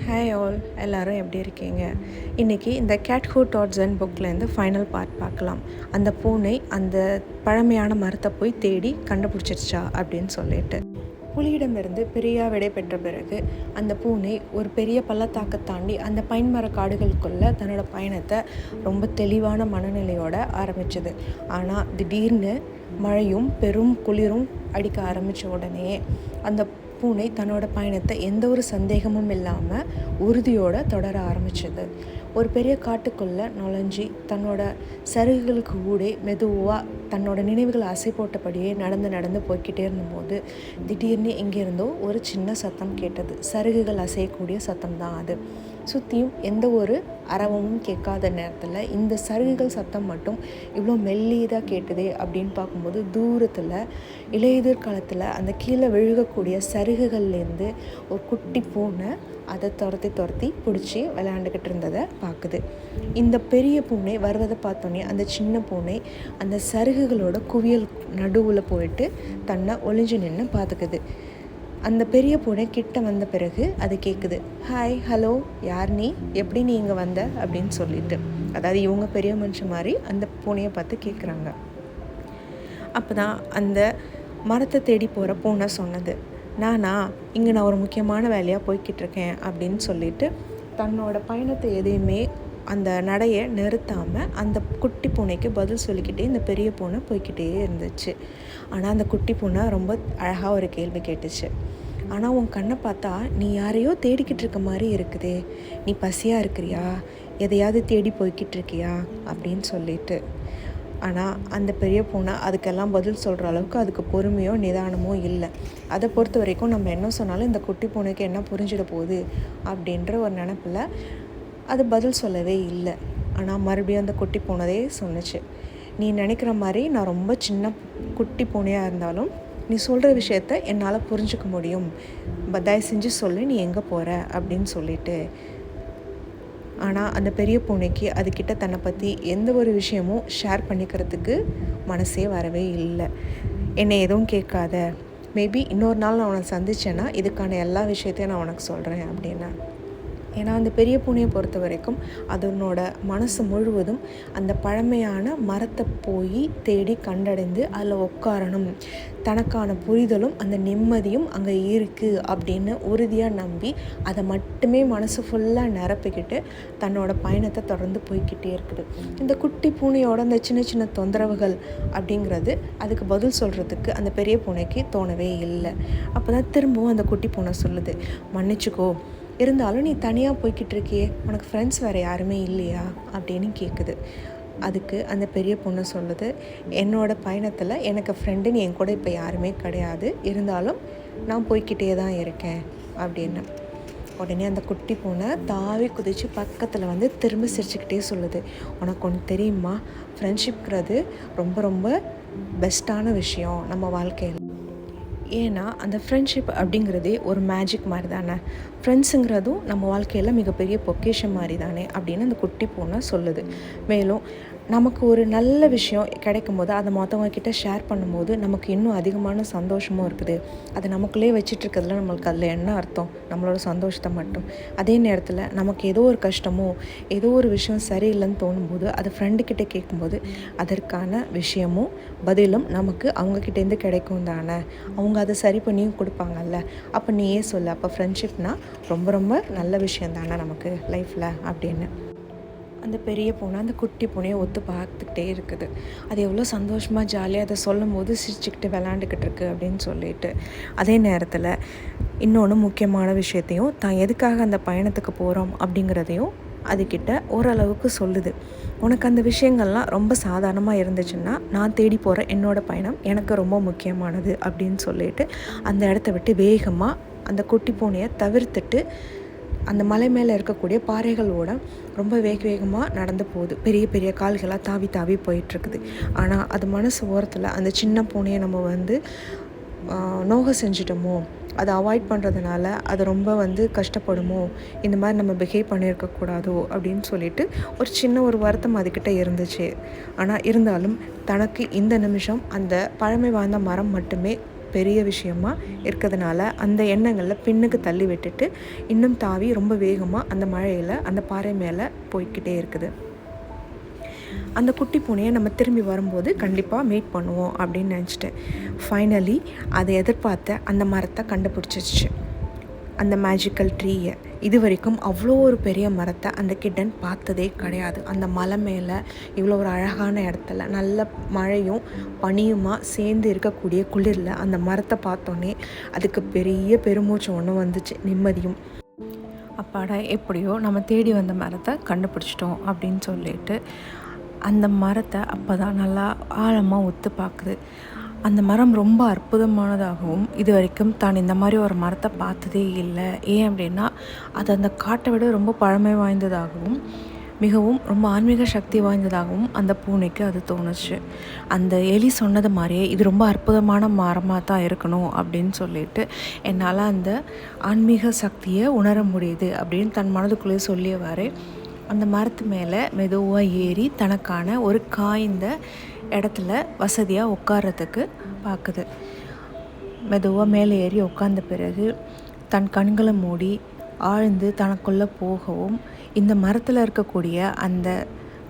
Hi all, எல்லோரும் எப்படி இருக்கீங்க? இன்றைக்கி இந்த கேட் ஹூ டாட் ஜென் புக்லேருந்து ஃபைனல் பார்ட் பார்க்கலாம். அந்த பூனை அந்த பழமையான மரத்தை போய் தேடி கண்டுபிடிச்சிருச்சா அப்படின்னு சொல்லிட்டு. புலியிடமிருந்து பிரியா விடை பெற்ற பிறகு அந்த பூனை ஒரு பெரிய பள்ளத்தாக்கை தாண்டி அந்த பைன்மர காடுகளுக்குள்ளே தன்னோட பயணத்தை ரொம்ப தெளிவான மனநிலையோடு ஆரம்பிச்சது. ஆனால் திடீர்னு மழையும் பெரும் குளிரும் அடிக்க ஆரம்பித்த உடனே அந்த பூனை தன்னோட பயணத்தை எந்த ஒரு சந்தேகமும் இல்லாமல் உறுதியோடு தொடர ஆரம்பிச்சது. ஒரு பெரிய காட்டுக்குள்ளே நுழைஞ்சி தன்னோட சருகுகளுக்கு ஊடே மெதுவாக தன்னோட நினைவுகளை அசை போட்டபடியே நடந்து போய்கிட்டே இருந்தபோது திடீர்னு எங்கேருந்தோ ஒரு சின்ன சத்தம் கேட்டது. சருகுகள் அசையக்கூடிய சத்தம் தான் அது. சுற்றியும் எந்த ஒரு அரவமும் கேட்காத நேரத்தில் இந்த சருகுகள் சத்தம் மட்டும் இவ்வளோ மெல்லியதாக கேட்டுதே அப்படின்னு பார்க்கும்போது தூரத்தில் இலையுதிர் காலத்தில் அந்த கீழே விழுகக்கூடிய சருகுகள்லேருந்து ஒரு குட்டி பூனை அதை துரத்தி பிடிச்சி விளையாண்டுக்கிட்டு இருந்ததை பார்க்குது. இந்த பெரிய பூனை வருவதை பார்த்தோன்னே அந்த சின்ன பூனை அந்த சருகுகளோட குவியல் நடுவில் போயிட்டு தன்னை ஒளிஞ்சு நின்று பார்த்துக்குது. அந்த பெரிய பூனை கிட்ட வந்த பிறகு அது கேட்குது, ஹாய், ஹலோ, யார் நீ, எப்படி நீ இங்கே வந்த அப்படின்னு சொல்லிட்டு. அதாவது இவங்க பெரிய மனுஷன் மாதிரி அந்த பூனையை பார்த்து கேட்குறாங்க. அப்போ தான் அந்த மரத்தை தேடி போகிற பூனை சொன்னது, நான் ஒரு முக்கியமான வேலையாக போய்கிட்டு இருக்கேன் அப்படின்னு சொல்லிட்டு தன்னோட பயணத்தை எதையுமே அந்த நடையை நிறுத்தாமல் அந்த குட்டி பூனைக்கு பதில் சொல்லிக்கிட்டே இந்த பெரிய பூனை போய்கிட்டே இருந்துச்சு. ஆனால் அந்த குட்டி பூனை ரொம்ப அழகாக ஒரு கேள்வி கேட்டுச்சு. ஆனால் உன் கண்ணை பார்த்தா நீ யாரையோ தேடிக்கிட்டு இருக்க மாதிரி இருக்குதே, நீ பசியாக இருக்கிறியா, எதையாவது தேடி போய்கிட்டு இருக்கியா அப்படின்னு சொல்லிட்டு. ஆனால் அந்த பெரிய பூனை அதுக்கெல்லாம் பதில் சொல்கிற அளவுக்கு அதுக்கு பொறுமையோ நிதானமோ இல்லை. அதை பொறுத்த வரைக்கும் நம்ம என்ன சொன்னாலும் இந்த குட்டி பூனைக்கு என்ன புரிஞ்சிட போகுது அப்படின்ற ஒரு நினப்பில் அது பதில் சொல்லவே இல்லை. ஆனால் மறுபடியும் அந்த குட்டி பூனையே சொன்னிச்சு, நீ நினைக்கிற மாதிரி நான் ரொம்ப சின்ன குட்டி பூனையாக இருந்தாலும் நீ சொல்கிற விஷயத்த என்னால் புரிஞ்சுக்க முடியும், தயவு செஞ்சு சொல்லு, நீ எங்கே போகிற அப்படின்னு சொல்லிட்டு. ஆனால் அந்த பெரிய பூனைக்கு அதுக்கிட்ட தன்னை பற்றி எந்த ஒரு விஷயமும் ஷேர் பண்ணிக்கிறதுக்கு மனசே வரவே இல்லை. என்னை எதுவும் கேட்காத, மேபி இன்னொரு நாள் நான் உனக்கு சந்திச்சேன்னா இதுக்கான எல்லா விஷயத்தையும் நான் உனக்கு சொல்கிறேன் அப்படின்னா. ஏன்னா அந்த பெரிய பூனையை பொறுத்த வரைக்கும் அதனோட மனசு முழுவதும் அந்த பழமையான மரத்தை போய் தேடி கண்டடைந்து அதில் உட்காரணும், தனக்கான புரிதலும் அந்த நிம்மதியும் அங்கே இருக்குது அப்படின்னு உறுதியாக நம்பி அதை மட்டுமே மனசு ஃபுல்லாக நிரப்பிக்கிட்டு தன்னோட பயணத்தை தொடர்ந்து போய்கிட்டே இருக்குது. இந்த குட்டி பூனையோட அந்த சின்ன சின்ன தொந்தரவுகள் அப்படிங்கிறது அதுக்கு பதில் சொல்கிறதுக்கு அந்த பெரிய பூனைக்கு தோணவே இல்லை. அப்போ தான் திரும்பவும் அந்த குட்டி பூனை சொல்லுது, மன்னிச்சுக்கோ, இருந்தாலும் நீ தனியாக போய்கிட்டு இருக்கியே, உனக்கு ஃப்ரெண்ட்ஸ் வேறு யாருமே இல்லையா அப்படின்னு கேட்குது. அதுக்கு அந்த பெரிய பொண்ணு சொல்லுது, என்னோடய பயணத்தில் எனக்கு ஃப்ரெண்டுன்னு என் கூட இப்போ யாருமே கிடையாது, இருந்தாலும் நான் போய்கிட்டே தான் இருக்கேன் அப்படின்னு. உடனே அந்த குட்டி பொண்ணை தாவி குதித்து பக்கத்தில் வந்து திரும்ப சிரிச்சுக்கிட்டே சொல்லுது, உனக்கு ஒன்று தெரியுமா, ஃப்ரெண்ட்ஷிப்ங்கிறது ரொம்ப ரொம்ப பெஸ்ட்டான விஷயம் நம்ம வாழ்க்கையில். ஏன்னா அந்த ஃப்ரெண்ட்ஷிப் அப்படிங்கிறதே ஒரு மேஜிக் மாதிரி தானே, ஃப்ரெண்ட்ஸுங்கிறதும் நம்ம வாழ்க்கையில் மிகப்பெரிய பொக்கேஷன் மாதிரி தானே அப்படின்னு அந்த குட்டி பூனை சொல்லுது. மேலும் நமக்கு ஒரு நல்ல விஷயம் கிடைக்கும் போது அதை மற்றவங்கக்கிட்ட ஷேர் பண்ணும்போது நமக்கு இன்னும் அதிகமான சந்தோஷமும் இருக்குது. அதை நமக்குள்ளே வச்சிட்ருக்கிறதுல நம்மளுக்கு அதில் என்ன அர்த்தம், நம்மளோட சந்தோஷத்தை மட்டும். அதே நேரத்தில் நமக்கு ஏதோ ஒரு கஷ்டமோ ஏதோ ஒரு விஷயம் சரியில்லைன்னு தோணும்போது அதை ஃப்ரெண்டுக்கிட்ட கேட்கும்போது அதற்கான விஷயமும் பதிலும் நமக்கு அவங்கக்கிட்டேருந்து கிடைக்கும் தானே, அவங்க அதை சரி பண்ணியும் கொடுப்பாங்கல்ல. அப்போ நீயே சொல்லு, அப்போ ஃப்ரெண்ட்ஷிப்னால் ரொம்ப ரொம்ப நல்ல விஷயம் தானே நமக்கு லைஃப்பில் அப்படின்னு. அந்த பெரிய பூனை அந்த குட்டி பூனையை ஒத்து பார்த்துக்கிட்டே இருக்குது. அது எவ்வளோ சந்தோஷமாக ஜாலியாக அதை சொல்லும் போது சிரிச்சுக்கிட்டு விளாண்டுக்கிட்டு இருக்குது அப்படின்னு சொல்லிட்டு. அதே நேரத்தில் இன்னொன்று முக்கியமான விஷயத்தையும் தான் எதுக்காக அந்த பயணத்துக்கு போகிறோம் அப்படிங்கிறதையும் அதுக்கிட்ட ஓரளவுக்கு சொல்லுது. உனக்கு அந்த விஷயங்கள்லாம் ரொம்ப சாதாரணமாக இருந்துச்சுன்னா நான் தேடி போகிற என்னோடய பயணம் எனக்கு ரொம்ப முக்கியமானது அப்படின்னு சொல்லிட்டு அந்த இடத்த விட்டு வேகமாக அந்த குட்டி பூனையை தவிர்த்துட்டு அந்த மலை மேலே இருக்கக்கூடிய பாறைகளோட ரொம்ப வேகமாக நடந்து போகுது. பெரிய பெரிய கால்களாக தாவி போயிட்டுருக்குது. ஆனால் அது மனசு ஓரத்தில் அந்த சின்ன பூனையை நம்ம வந்து நோக செஞ்சிட்டோமோ, அதை அவாய்ட் பண்ணுறதுனால அது ரொம்ப கஷ்டப்படுமோ, இந்த மாதிரி நம்ம பிஹேவ் பண்ணியிருக்கக்கூடாதோ அப்படின்னு சொல்லிட்டு ஒரு சின்ன ஒரு வருத்தம் அதுக்கிட்ட இருந்துச்சு. ஆனால் இருந்தாலும் தனக்கு இந்த நிமிஷம் அந்த பழமை வாய்ந்த மரம் மட்டுமே பெரிய விஷயமா இருக்கிறதுனால அந்த எண்ணங்களில் பின்னுக்கு தள்ளி விட்டுட்டு இன்னும் தாவி ரொம்ப வேகமாக அந்த மழையில் அந்த பாறை மேலே போய்கிட்டே இருக்குது. அந்த குட்டி பூனையை நம்ம திரும்பி வரும்போது கண்டிப்பாக மீட் பண்ணுவோம் அப்படின்னு நினச்சிட்டேன். ஃபைனலி அதை எதிர்பார்த்த அந்த மரத்தை கண்டுபிடிச்சிச்சு, அந்த மேஜிக்கல் ட்ரீயை. இது வரைக்கும் அவ்வளோ ஒரு பெரிய மரத்தை அந்த கிட்டன் பார்த்ததே கிடையாது. அந்த மலை மேலே இவ்வளோ ஒரு அழகான இடத்துல நல்ல மழையும் பனியுமா சேர்ந்து இருக்கக்கூடிய குளிரில் அந்த மரத்தை பார்த்தோன்னே அதுக்கு பெரிய பெருமூச்சு ஒன்று வந்துச்சு, நிம்மதியும். அப்பாடா, எப்படியோ நம்ம தேடி வந்த மரத்தை கண்டுபிடிச்சிட்டோம் அப்படின்னு சொல்லிட்டு அந்த மரத்தை அப்போ தான் நல்லா ஆழமாக ஒத்து பார்க்குது. அந்த மரம் ரொம்ப அற்புதமானதாகவும் இது வரைக்கும் தான் இந்த மாதிரி ஒரு மரத்தை பார்த்ததே இல்லை. ஏன் அப்படின்னா அது அந்த காட்டை விட ரொம்ப பழமை வாய்ந்ததாகவும் மிகவும் ரொம்ப ஆன்மீக சக்தி வாய்ந்ததாகவும் அந்த பூனைக்கு அது தோணுச்சு. அந்த எலி சொன்னது மாதிரியே இது ரொம்ப அற்புதமான மரமாக தான் இருக்கணும் அப்படின்னு சொல்லிட்டு என்னால் அந்த ஆன்மீக சக்தியை உணர முடியுது அப்படின்னு தன் மனதுக்குள்ளே சொல்லியவாறு அந்த மரத்து மேலே மெதுவாக ஏறி தனக்கான ஒரு காய்ந்த இடத்துல வசதியாக உட்கார்றதுக்கு பார்க்குது. மெதுவாக மேலே ஏறி உட்கார்ந்த பிறகு தன் கண்களை மூடி ஆழ்ந்து தனக்குள்ளே போகவும் இந்த மரத்தில் இருக்கக்கூடிய அந்த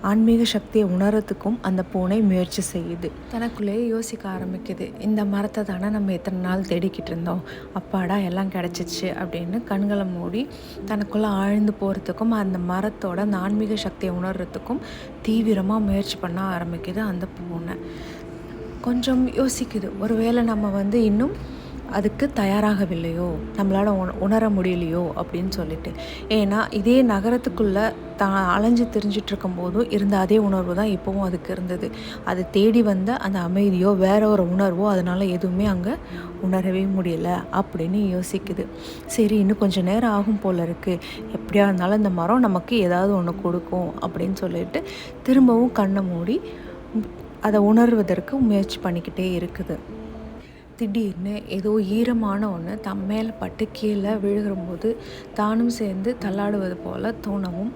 ஆன்மீக சக்தியை உணர்றதுக்கும் அந்த பூனை முயற்சி செய்யுது. தனக்குள்ளேயே யோசிக்க ஆரம்பிக்குது, இந்த மரத்தை தானே நம்ம எத்தனை நாள் தேடிக்கிட்டு இருந்தோம், அப்பாடா எல்லாம் கிடச்சிச்சு அப்படின்னு கண்களை மூடி தனக்குள்ளே ஆழ்ந்து போகிறதுக்கும் அந்த மரத்தோட அந்த ஆன்மீக சக்தியை உணர்றதுக்கும் தீவிரமாக முயற்சி பண்ண ஆரம்பிக்குது அந்த பூனை. கொஞ்சம் யோசிக்குது, ஒருவேளை நம்ம இன்னும் அதுக்கு தயாராகவில்லையோ, நம்மளால் உணர முடியலையோ அப்படின்னு சொல்லிட்டு. ஏன்னா இதே நகரத்துக்குள்ளே தான் அலைஞ்சு திரிஞ்சிட்டு இருக்கும்போதும் இருந்த அதே உணர்வு தான் இப்போவும் அதுக்கு இருந்தது. அது தேடி வந்த அந்த அமைதியோ வேற ஒரு உணர்வோ அதனால் எதுவுமே அங்கே உணரவே முடியல அப்படின்னு யோசிக்குது. சரி, இன்னும் கொஞ்சம் நேரம் ஆகும் போல் இருக்குது, எப்படியா இருந்தாலும் இந்த மரம் நமக்கு ஏதாவது ஒன்று கொடுக்கும் அப்படின்னு சொல்லிட்டு திரும்பவும் கண்ணை மூடி அதை உணர்வதற்கு முயற்சி பண்ணிக்கிட்டே இருக்குது. திடீர்னு ஏதோ ஈரமான ஒன்று தம் மேலே பட்டு கீழே விழுகிறபோது தானும் சேர்ந்து தள்ளாடுவது போல் தோணவும்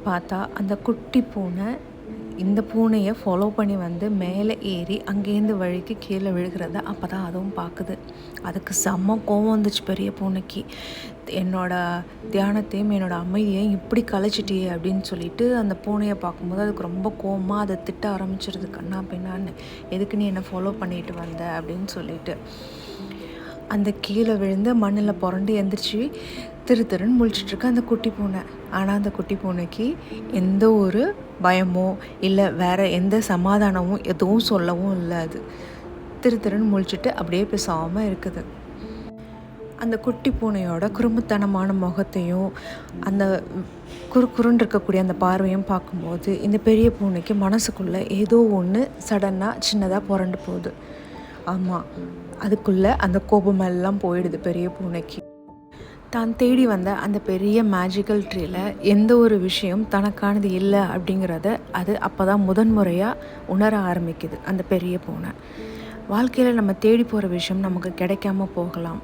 பார்த்தா அந்த குட்டி பூனை இந்த பூனையை ஃபாலோ பண்ணி மேலே ஏறி அங்கேருந்து வழிக்கு கீழே விழுகிறத அப்போ தான் அதுவும் பார்க்குது. அதுக்கு செம்ம கோவம் வந்துச்சு பெரிய பூனைக்கு. என்னோடய தியானத்தையும் என்னோடய அமைதியையும் இப்படி கலைச்சிட்டியே அப்படின்னு சொல்லிட்டு அந்த பூனையை பார்க்கும்போது அதுக்கு ரொம்ப கோவமாக அதை திட்ட ஆரம்பிச்சிருது, கண்ணா பின்னான்னு, எதுக்கு நீ என்னை ஃபாலோ பண்ணிட்டு வந்த அப்படின்னு சொல்லிட்டு. அந்த கீழே விழுந்து மண்ணில் புரண்டு எந்திரிச்சு திருன்னு முழிச்சிட்ருக்கு அந்த குட்டி பூனை. ஆனால் அந்த குட்டி பூனைக்கு எந்த ஒரு பயமோ இல்லை வேறு எந்த சமாதானமும் எதுவும் சொல்லவும் இல்லை. அது திருன்னு முழிச்சிட்டு அப்படியே பேசாமல் இருக்குது. அந்த குட்டி பூனையோட குறும்புத்தனமான முகத்தையும் அந்த குறுன்னு இருக்கக்கூடிய அந்த பார்வையும் பார்க்கும்போது இந்த பெரிய பூனைக்கு மனசுக்குள்ளே ஏதோ ஒன்று சடனாக சின்னதாக புரண்டு போகுது. ஆமாம், அதுக்குள்ளே அந்த கோபமெல்லாம் போயிடுது பெரிய பூனைக்கு. தான் தேடி வந்த அந்த பெரிய மேஜிக்கல் ட்ரீயில் எந்த ஒரு விஷயம் தனக்கானது இல்லை அப்படிங்கிறத அது அப்போ தான் முதன்முறையாக உணர ஆரம்பிக்குது அந்த பெரிய பூனை. வாழ்க்கையில் நம்ம தேடி போகிற விஷயம் நமக்கு கிடைக்காம போகலாம்,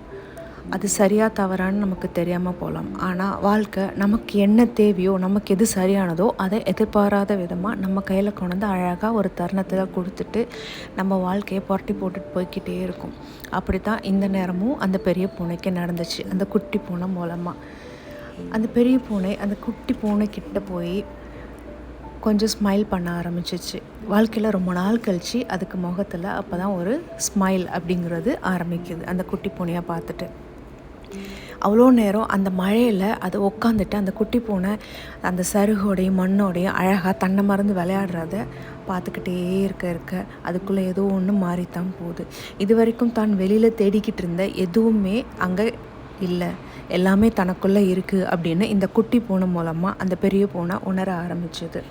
அது சரியாக தவறான்னு நமக்கு தெரியாமல் போகலாம். ஆனால் வாழ்க்கை நமக்கு என்ன தேவையோ, நமக்கு எது சரியானதோ அதை எதிர்பாராத விதமாக நம்ம கையில் கொண்டு அழகாக ஒரு தருணத்தில் கொடுத்துட்டு நம்ம வாழ்க்கையை புரட்டி போட்டுட்டு போய்கிட்டே இருக்கும். அப்படி தான் இந்த நேரமும் அந்த பெரிய பூனைக்கு நடந்துச்சு, அந்த குட்டி பூனை மூலமாக. அந்த பெரிய பூனை அந்த குட்டி பூனை கிட்ட போய் கொஞ்சம் ஸ்மைல் பண்ண ஆரம்பிச்சிச்சு. வாழ்க்கையில் ரொம்ப நாள் கழித்து அதுக்கு முகத்தில் அப்போ தான் ஒரு ஸ்மைல் அப்படிங்கிறது ஆரம்பிக்குது அந்த குட்டி பூனையை பார்த்துட்டு. அவ்வளோ நேரம் அந்த மழையில் அது உட்காந்துட்டு அந்த குட்டி பூனை அந்த சருகோடையும் மண்ணோடையும் அழகாக தன்னை மறந்து விளையாடுறத பார்த்துக்கிட்டே இருக்க அதுக்குள்ளே ஏதோ ஒன்று மாறித்தான் போகுது. இது வரைக்கும் தான் வெளியில் தேடிக்கிட்டு இருந்த எதுவுமே அங்கே இல்லை, எல்லாமே தனக்குள்ளே இருக்குது அப்படின்னு இந்த குட்டி பூனை மூலமாக அந்த பெரிய பூனை உணர ஆரம்பிச்சது.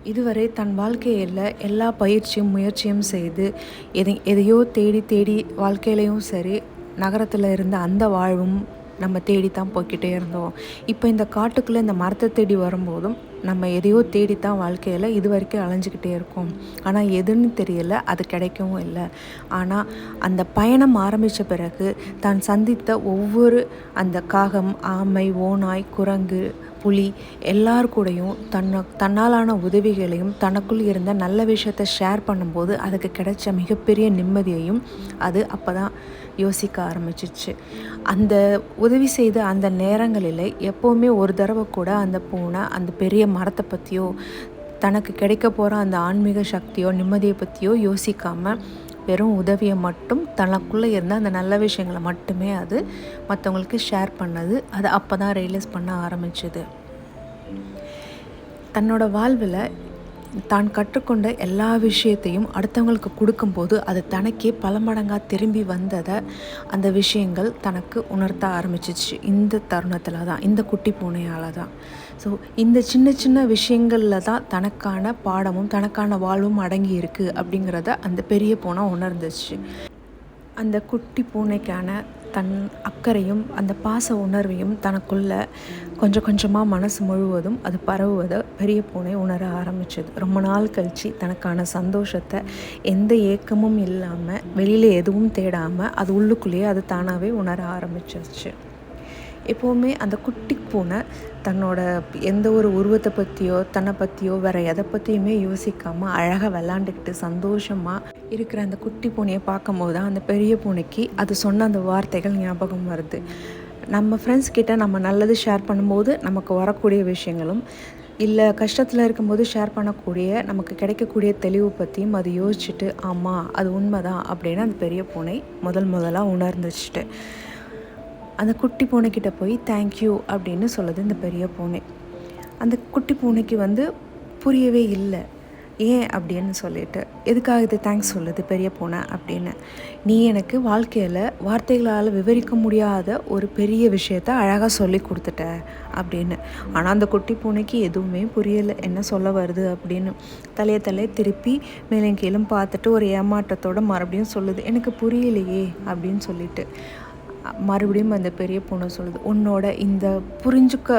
இதுவரை தன் வாழ்க்கையில் எல்லா பயிற்சியும் முயற்சியும் செய்து எதையோ தேடி வாழ்க்கையிலையும் சரி நகரத்தில் இருந்த அந்த வாழ்வும் நம்ம தேடித்தான் போய்கிட்டே இருந்தோம். இப்போ இந்த காட்டுக்குள்ளே இந்த மரத்தை தேடி வரும்போதும் நம்ம எதையோ தேடித்தான் வாழ்க்கையில் இது வரைக்கும் அலைஞ்சிக்கிட்டே இருக்கோம். ஆனால் எதுன்னு தெரியல, அது கிடைக்கவும் இல்லை. ஆனால் அந்த பயணம் ஆரம்பித்த பிறகு தான் சந்தித்த ஒவ்வொரு அந்த காகம், ஆமை, ஓநாய், குரங்கு, புலி எல்லார் கூடயும் தன்னாலான உதவிகளையும் தனக்குள் இருந்த நல்ல விஷயத்தை ஷேர் பண்ணும்போது அதுக்கு கிடைச்ச மிகப்பெரிய நிம்மதியையும் அது அப்போ தான் யோசிக்க ஆரம்பிச்சிச்சு. அந்த உதவி செய்த அந்த நேரங்களில் எப்போவுமே ஒரு தடவை கூட அந்த பூனை அந்த பெரிய மரத்தை பற்றியோ தனக்கு கிடைக்க போகிற அந்த ஆன்மீக சக்தியோ நிம்மதியை பற்றியோ யோசிக்காமல் வெறும் உதவியை மட்டும் தனக்குள்ளே இருந்த அந்த நல்ல விஷயங்களை மட்டுமே அது மற்றவங்களுக்கு ஷேர் பண்ணது. அது அப்போ தான் ரியலைஸ் பண்ண ஆரம்பிச்சுது. தன்னோட வாழ்வில் தான் கற்றுக்கொண்ட எல்லா விஷயத்தையும் அடுத்தவங்களுக்கு கொடுக்கும்போது அது தனக்கே பல மடங்காக திரும்பி வந்ததை அந்த விஷயங்கள் தனக்கு உணர்த்த ஆரம்பிச்சிச்சு. இந்த தருணத்தில் தான், இந்த குட்டி பூனையால் தான். ஸோ இந்த சின்ன சின்ன விஷயங்களில் தான் தனக்கான பாடமும் தனக்கான வாழ்வும் அடங்கி இருக்குது அப்படிங்கிறத அந்த பெரிய பூனை உணர்ந்துச்சு. அந்த குட்டி பூனைக்கான தன் அக்கறையும் அந்த பாச உணர்வையும் தனக்குள்ள கொஞ்சம் கொஞ்சமாக மனசு முழுவதும் அது பரவுவதை பெரிய பூனை உணர ஆரம்பிச்சது. ரொம்ப நாள் கழித்து தனக்கான சந்தோஷத்தை எந்த ஏக்கமும் இல்லாமல் வெளியில் எதுவும் தேடாமல் அது உள்ளுக்குள்ளேயே அது தானாகவே உணர ஆரம்பிச்சிருச்சு. எப்போவுமே அந்த குட்டி பூனை தன்னோட எந்த ஒரு உருவத்தை பற்றியோ தன்னை பற்றியோ வேறு எதை பற்றியுமே யோசிக்காமல் அழகாக விளாண்டுக்கிட்டு சந்தோஷமாக இருக்கிற அந்த குட்டி பூனையை பார்க்கும்போது தான் அந்த பெரிய பூனைக்கு அது சொன்ன அந்த வார்த்தைகள் ஞாபகம் வருது. நம்ம ஃப்ரெண்ட்ஸ் கிட்ட நம்ம நல்லது ஷேர் பண்ணும்போது நமக்கு வரக்கூடிய விஷயங்களும், இல்லை கஷ்டத்தில் இருக்கும்போது ஷேர் பண்ணக்கூடிய நமக்கு கிடைக்கக்கூடிய தெளிவு பற்றியும் அது யோசிச்சுட்டு ஆமாம் அது உண்மைதான் அப்படின்னு அந்த பெரிய பூனை முதலாக உணர்ந்துச்சுட்டு அந்த குட்டி பூனைக்கிட்ட போய் தேங்க்யூ அப்படின்னு சொல்லுது இந்த பெரிய பூனை. அந்த குட்டி பூனைக்கு புரியவே இல்லை ஏன் அப்படின்னு சொல்லிட்டு, எதுக்காக இது தேங்க்ஸ் சொல்லுது பெரிய பூனை அப்படின்னு. நீ எனக்கு வாழ்க்கையில் வார்த்தைகளால் விவரிக்க முடியாத ஒரு பெரிய விஷயத்த அழகாக சொல்லி கொடுத்துட்ட அப்படின்னு. ஆனால் அந்த குட்டி பூனைக்கு எதுவுமே புரியலை என்ன சொல்ல வருது அப்படின்னு. தலையை திருப்பி மேலே கீழும் பார்த்துட்டு ஒரு ஏமாற்றத்தோடு மறுபடியும் சொல்லுது எனக்கு புரியலையே அப்படின்னு சொல்லிட்டு. மறுபடியும் அந்த பெரிய பூனை சொல்லுது, உன்னோட இந்த புரிஞ்சுக்க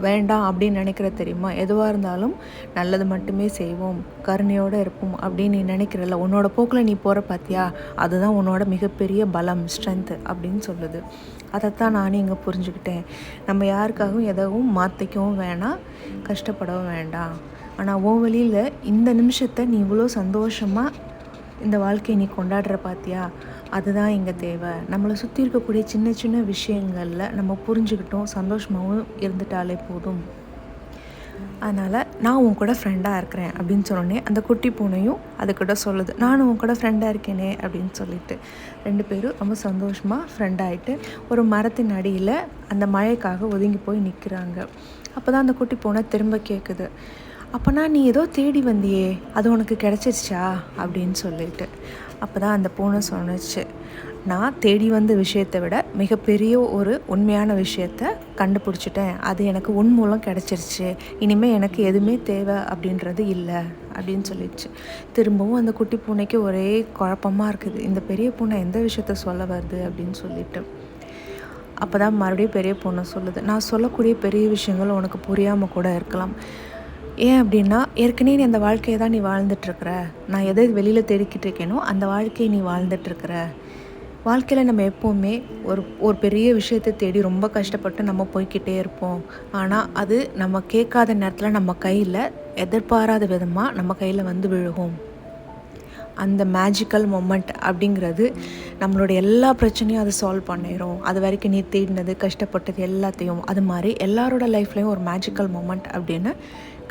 வேண்டாம் அப்படின்னு நினைக்கிற தெரியுமா, எதுவாக இருந்தாலும் நல்லது மட்டுமே செய்வோம், கருணையோடு இருப்போம் அப்படின்னு நீ நினைக்கிறல்ல, உன்னோட போக்கில் நீ போகிற பார்த்தியா, அதுதான் உன்னோட மிகப்பெரிய பலம் ஸ்ட்ரென்த்து அப்படின்னு சொல்லுது. அதைத்தான் நானே இங்கே புரிஞ்சுக்கிட்டேன். நம்ம யாருக்காகவும் எதவும் மாற்றிக்கவும் வேணாம், கஷ்டப்படவும் வேண்டாம். ஆனால் உன் வழியில் இந்த நிமிஷத்தை நீ இவ்வளோ சந்தோஷமாக இந்த வாழ்க்கையை நீ கொண்டாடுற பார்த்தியா, அதுதான் இங்கே தேவை. நம்மளை சுற்றி இருக்கக்கூடிய சின்ன சின்ன விஷயங்களில் நம்ம புரிஞ்சுக்கிட்டோம் சந்தோஷமாகவும் இருந்துட்டாலே போதும். அதனால் நான் உன் கூட ஃப்ரெண்டாக இருக்கிறேன் அப்படின்னு சொன்னோடனே அந்த குட்டி பூனையும் அதுக்கிட்ட சொல்லுது, நானும் உன் கூட ஃப்ரெண்டாக இருக்கேனே அப்படின்னு சொல்லிட்டு. 2 பேரும் ரொம்ப சந்தோஷமாக ஃப்ரெண்டாகிட்டு ஒரு மரத்தின் அடியில் அந்த மழைக்காக ஒதுங்கி போய் நிற்கிறாங்க. அப்போ தான் அந்த குட்டி பூனை திரும்ப கேட்குது, அப்போனா நீ ஏதோ தேடி வந்தியே, அது உனக்கு கிடச்சிருச்சா அப்படின்னு சொல்லிட்டு. அப்போ தான் அந்த பூனை சொன்னிச்சு, நான் தேடி வந்த விஷயத்தை விட மிகப்பெரிய ஒரு உண்மையான விஷயத்தை கண்டுபிடிச்சிட்டேன், அது எனக்கு உன் மூலம் கிடச்சிருச்சு, இனிமேல் எனக்கு எதுவுமே தேவை அப்படின்றது இல்லை அப்படின்னு சொல்லிடுச்சு. திரும்பவும் அந்த குட்டி பூனைக்கு ஒரே குழப்பமாக இருக்குது, இந்த பெரிய பூனை எந்த விஷயத்த சொல்ல வருது அப்படின்னு சொல்லிட்டு. அப்போ தான் மறுபடியும் பெரிய பூனை சொல்லுது, நான் சொல்லக்கூடிய பெரிய விஷயங்கள் உனக்கு புரியாமல் கூட இருக்கலாம். ஏன் அப்படின்னா, ஏற்கனவே நீ அந்த வாழ்க்கையை தான் நீ வாழ்ந்துட்டுருக்குற, நான் எதை வெளியில் தேடிக்கிட்டு இருக்கேனோ அந்த வாழ்க்கையை நீ வாழ்ந்துட்டுருக்குற. வாழ்க்கையில் நம்ம எப்போவுமே ஒரு பெரிய விஷயத்தை தேடி ரொம்ப கஷ்டப்பட்டு நம்ம போய்கிட்டே இருப்போம். ஆனால் அது நம்ம கேட்காத நேரத்தில் நம்ம கையில் எதிர்பாராத விதமாக நம்ம கையில் விழுகும். அந்த மேஜிக்கல் மொமெண்ட் அப்படிங்கிறது நம்மளோட எல்லா பிரச்சனையும் அது சால்வ் பண்ணிடும். அது வரைக்கும் நீ தேடினது கஷ்டப்பட்டது எல்லாத்தையும், அது மாதிரி எல்லாரோட லைஃப்லேயும் ஒரு மேஜிக்கல் மொமெண்ட் அப்படின்னு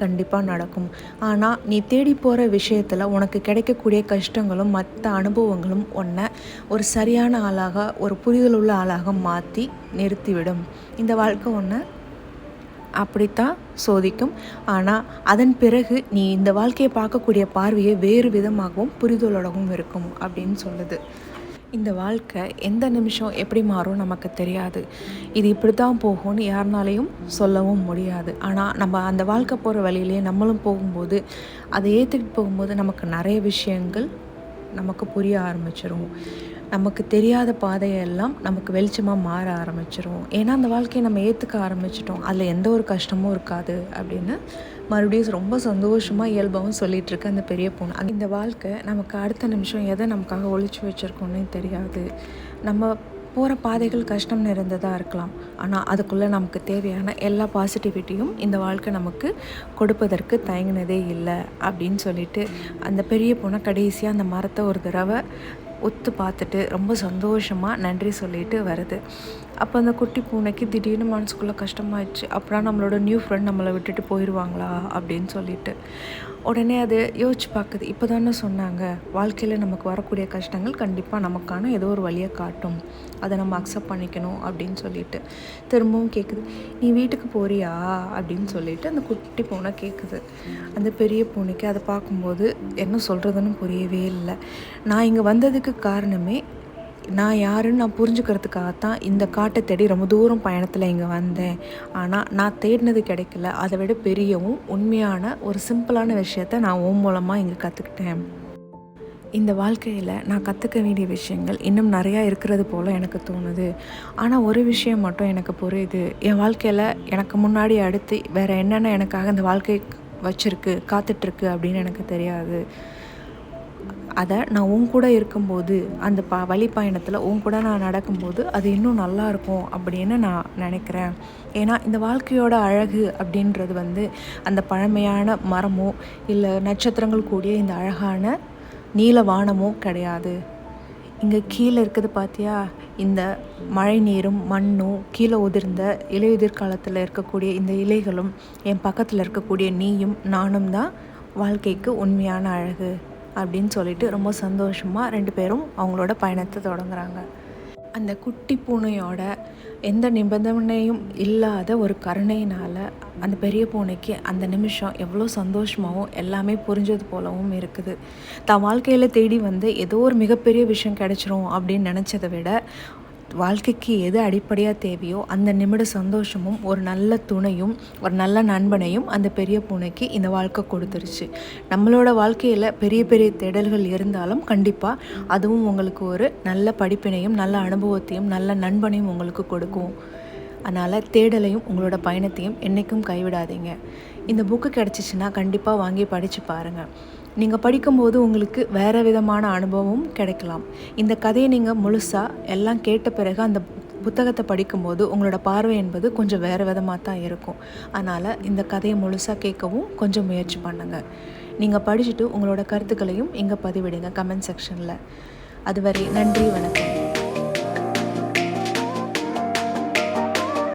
கண்டிப்பாக நடக்கும். ஆனால் நீ தேடி போகிற விஷயத்தில் உனக்கு கிடைக்கக்கூடிய கஷ்டங்களும் மற்ற அனுபவங்களும் உன்னை ஒரு சரியான ஆளாக, ஒரு புரிதல் உள்ள ஆளாக மாற்றி நிறுத்திவிடும். இந்த வாழ்க்கை ஒன்று அப்படித்தான் சோதிக்கும். ஆனால் அதன் பிறகு நீ இந்த வாழ்க்கையை பார்க்கக்கூடிய பார்வையை வேறு விதமாகவும் புரிதலோடவும் இருக்கும் அப்படின்னு சொல்லுது. இந்த வாழ்க்கை எந்த நிமிஷம் எப்படி மாறும் நமக்கு தெரியாது. இது இப்படி தான் போகும்னு யாருனாலையும் சொல்லவும் முடியாது. ஆனால் நம்ம அந்த வாழ்க்கை போகிற வழியிலேயே நம்மளும் போகும்போது, அதை ஏற்றுக்கிட்டு போகும்போது நமக்கு நிறைய விஷயங்கள் நமக்கு புரிய ஆரம்பிச்சிடும். நமக்கு தெரியாத பாதையெல்லாம் நமக்கு வெளிச்சமாக மாற ஆரம்பிச்சிடும். ஏன்னா அந்த வாழ்க்கையை நம்ம ஏற்றுக்க ஆரம்பிச்சிட்டோம், அதில் எந்த ஒரு கஷ்டமும் இருக்காது அப்படின்னு மறுபடியும் ரொம்ப சந்தோஷமாக இயல்பாகவும் சொல்லிகிட்ருக்கு அந்த பெரிய பொண்ணு. இந்த வாழ்க்கை நமக்கு அடுத்த நிமிஷம் எதை நமக்காக ஒழிச்சு வச்சுருக்கோன்னே தெரியாது. நம்ம போகிற பாதைகள் கஷ்டம் நிறைந்ததாக இருக்கலாம், ஆனால் அதுக்குள்ளே நமக்கு தேவையான எல்லா பாசிட்டிவிட்டியும் இந்த வாழ்க்கை நமக்கு கொடுப்பதற்கு தயங்கினதே இல்லை அப்படின்னு சொல்லிட்டு அந்த பெரிய பொண்ணை கடைசியாக அந்த மரத்தை ஒரு தடவை ஒத்து பார்த்துட்டு ரொம்ப சந்தோஷமாக நன்றி சொல்லிட்டு வருது. அப்போ அந்த குட்டி பூனைக்கு திடீர்னு மனசுக்குள்ளே கஷ்டமாயிடுச்சு, அப்புறம் நம்மளோட நியூ ஃப்ரெண்ட் நம்மளை விட்டுட்டு போயிடுவாங்களா அப்படின்னு சொல்லிட்டு. உடனே அது யோசிச்சு பார்க்குது, இப்போ தானே சொன்னாங்க வாழ்க்கையில் நமக்கு வரக்கூடிய கஷ்டங்கள் கண்டிப்பாக நமக்கான ஏதோ ஒரு வழியை காட்டும், அதை நம்ம அக்செப்ட் பண்ணிக்கணும் அப்படின்னு சொல்லிட்டு திரும்பவும் கேட்குது, நீ வீட்டுக்கு போறியா அப்படின்னு சொல்லிட்டு அந்த குட்டி பூனை கேட்குது. அந்த பெரிய பூனைக்கு அதை பார்க்கும்போது என்ன சொல்கிறதுன்னு புரியவே இல்லை. நான் இங்கே வந்ததுக்கு காரணமே நான் யாருன்னு நான் புரிஞ்சுக்கிறதுக்காகத்தான் இந்த காட்டை தேடி ரொம்ப தூரம் பயணத்தில் இங்கே வந்தேன். ஆனால் நான் தேடினது கிடைக்கல, அதை விட பெரியவும் உண்மையான ஒரு சிம்பிளான விஷயத்த நான் உன் மூலமாக இங்கே கற்றுக்கிட்டேன். இந்த வாழ்க்கையில் நான் கற்றுக்க வேண்டிய விஷயங்கள் இன்னும் நிறையா இருக்கிறது போல் எனக்கு தோணுது. ஆனால் ஒரு விஷயம் மட்டும் எனக்கு புரியுது, என் வாழ்க்கையில் எனக்கு முன்னாடி அடுத்து வேறு என்னென்ன எனக்காக இந்த வாழ்க்கை வச்சுருக்கு காத்துட்ருக்கு அப்படின்னு எனக்கு தெரியாது. அதை நான் உன் கூட இருக்கும்போது அந்த வழி பயணத்தில் உன் கூட நான் நடக்கும்போது அது இன்னும் நல்லாயிருக்கும் அப்படின்னு நான் நினைக்கிறேன். ஏன்னா இந்த வாழ்க்கையோட அழகு அப்படின்றது அந்த பழமையான மரமோ இல்லை நட்சத்திரங்கள் கூடிய இந்த அழகான நீல வானமோ கிடையாது. இங்கே கீழே இருக்குது பார்த்தியா, இந்த மழை நீரும் மண்ணும் கீழே உதிர்ந்த இலையுதிர் காலத்தில் இருக்கக்கூடிய இந்த இலைகளும் என் பக்கத்தில் இருக்கக்கூடிய நீயும் நானும் தான் வாழ்க்கைக்கு உண்மையான அழகு அப்படின்னு சொல்லிட்டு ரொம்ப சந்தோஷமாக 2 பேரும் அவங்களோட பயணத்தை தொடங்குறாங்க. அந்த குட்டி பூனையோட எந்த நிபந்தனையும் இல்லாத ஒரு கருணையினால் அந்த பெரிய பூனைக்கு அந்த நிமிஷம் எவ்வளோ சந்தோஷமாகவும் எல்லாமே புரிஞ்சது போலவும் இருக்குது. தான் வாழ்க்கையில் தேடி ஏதோ ஒரு மிகப்பெரிய விஷயம் கிடைச்சிரும் அப்படின்னு நினச்சதை விட வாழ்க்கைக்கு எது அடிப்படையாக தேவையோ அந்த நிமிட சந்தோஷமும் ஒரு நல்ல துணையும் ஒரு நல்ல நண்பனையும் அந்த பெரிய பூனைக்கு இந்த வாழ்க்கை கொடுத்துருச்சு. நம்மளோட வாழ்க்கையில் பெரிய பெரிய தேடல்கள் இருந்தாலும் கண்டிப்பாக அதுவும் உங்களுக்கு ஒரு நல்ல படிப்பினையும் நல்ல அனுபவத்தையும் நல்ல நண்பனையும் உங்களுக்கு கொடுக்கும். அதனால் தேடலையும் உங்களோட பயணத்தையும் என்றைக்கும் கைவிடாதீங்க. இந்த புக்கு கிடச்சிச்சின்னா கண்டிப்பாக வாங்கி படித்து பாருங்கள். நீங்கள் படிக்கும்போது உங்களுக்கு வேறு விதமான அனுபவம் கிடைக்கலாம். இந்த கதையை நீங்கள் முழுசாக எல்லாம் கேட்ட பிறகு அந்த புத்தகத்தை படிக்கும்போது உங்களோட பார்வை என்பது கொஞ்சம் வேறு விதமாக தான் இருக்கும். அதனால் இந்த கதையை முழுசாக கேட்கவும் கொஞ்சம் முயற்சி பண்ணுங்கள். நீங்கள் படிச்சுட்டு உங்களோட கருத்துக்களையும் இங்கே பதிவிடுங்க கமெண்ட் செக்ஷனில். அதுவரை நன்றி, வணக்கம்.